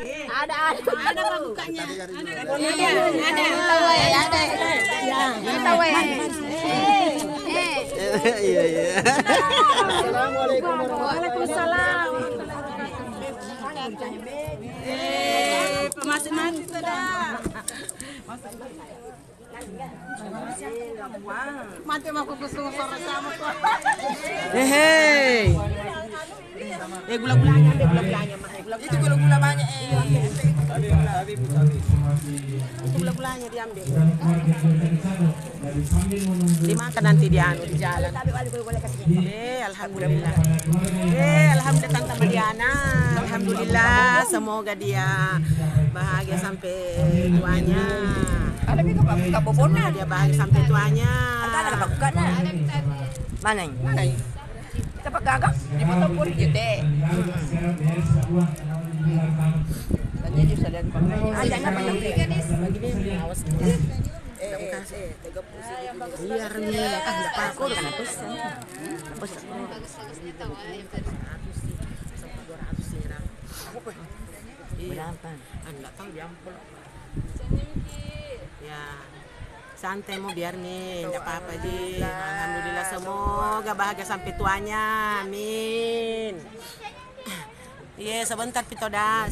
Ada Pak bukanya. Iya iya. Assalamualaikum warahmatullahi Masing-masing sudah. Mati mau kusung sore sama kok. Hei. Gula-gulanya, gula-gulanya. Itu gula-gula banyak. Gula-gulanya diambil. Dimakan nanti di jalan. Alhamdulillah. Alhamdulillah Tante Mariana. Alhamdulillah, semoga dia bahagia sampai tuanya. Ada ke Bobona. Dia bahagia sampai tuanya. Ada ke Bukana. Mana? Mana? Kita pagagak di motor pun gitu. Tanya di sadan ada apa yang begini awas. Biar nih, enggak apa-apa kan aku. Berapa? Enggak tahu diampul. Ya. Santai mau biar nih, enggak apa-apa Ji. Alhamdulillah semoga bahagia sampai tuanya. Amin. Iya, sebentar Pito dah.